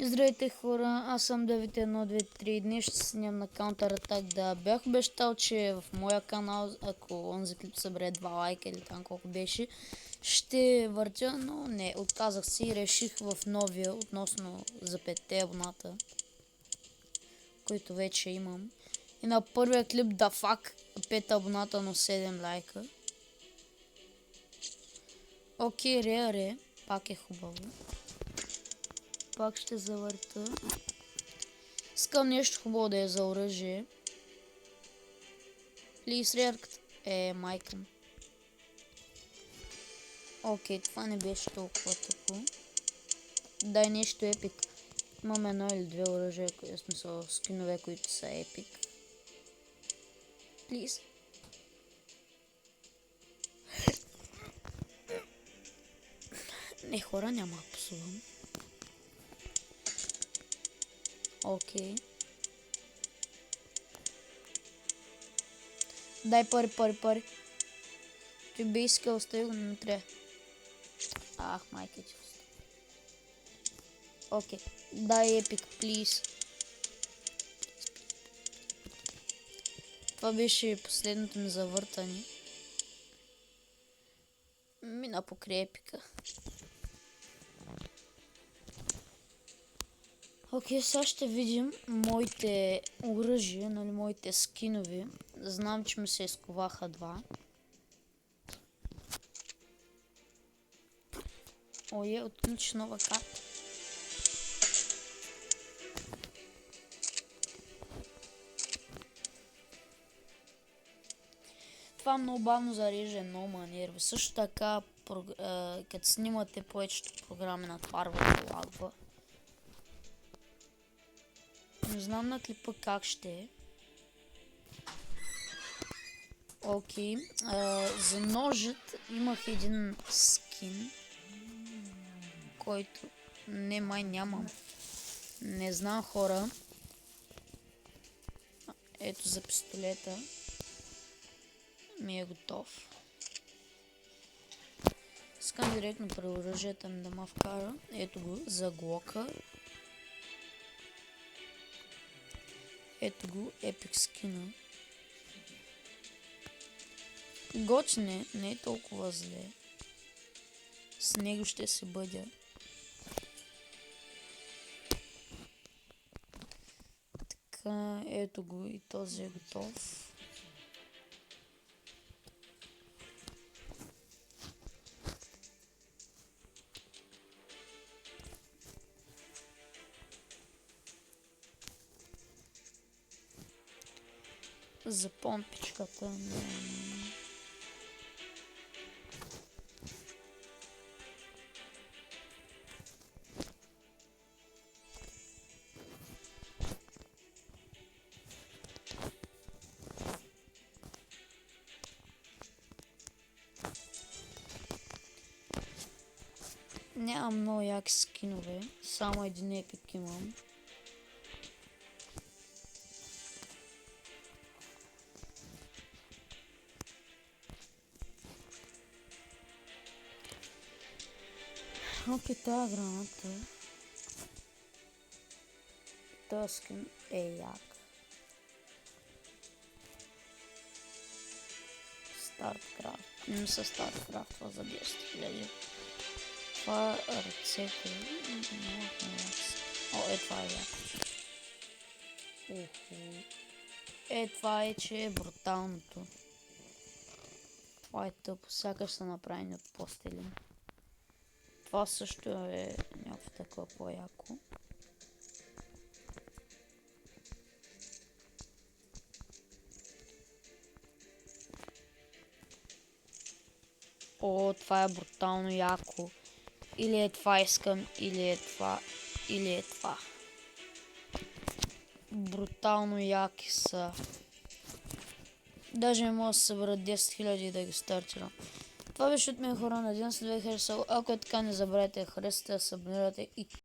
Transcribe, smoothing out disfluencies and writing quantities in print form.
Здравейте хора, аз съм 9123. Днес ще снимам на Counter Attack. Да, бях обещал, че в моя канал, ако онзи клип събере 2 лайка или там колко беше, ще въртя, но не, отказах си и реших в новия, относно за 5 абоната, които вече имам. И на първия клип, да фак, 5 абоната, но 7 лайка. Окей, ре, пак е хубаво. Пак ще завърта. Искам нещо хубаво да е за оръжие. Плиз рярката. Майка му. Окей, това не беше толкова тъпо. Дай нещо епик. Имам едно или две оръжия, в смисъл скинове, които са епик. Плиз. Не, хора, няма да псувам. Окей. Дай пари. Ти би искал, остави го, не трябва. Ах, майка ти. Окей. Дай епик, плиз. Това беше последното ми завъртане. Мина покрай епика. Окей, сега ще видим моите оръжия, нали, моите скинови. Знам, че ми се изковаха два. Отлично карта. Това много бавно зарежда, много манерва. Също така, като снимате повечето програми натварва и лагва. Не знам на клипа как ще е. Окей. За ножът имах един скин, който май нямам. Не знам, хора. Ето за пистолета. Ми е готов. Искам директно при оръжията ми да ма вкара. Ето го за глока. Ето го, епик скина. Готине, не е толкова зле. С него ще се бъдя. Така, ето го и този е готов. За помпичката. Нямам много яки скинове, само един епик имам. Окей, тази граната. Този скин е як. Старткрафт. Не са старткрафтва за 10 000. Това ръцете. Това е яко. Това е, че е бруталното. Това е тъпо. Сякаш са направени от постели. Това също е някакво такова по-яко. Това е брутално яко. Или е това искам, или е това, или е това. Брутално яки са. Даже не мога да се съберат 10 000 и да ги стартирам. Това беше от мен, хора. Надявам се да ви харесало. Ако е така, не забравяйте да харесате, да се абонирате и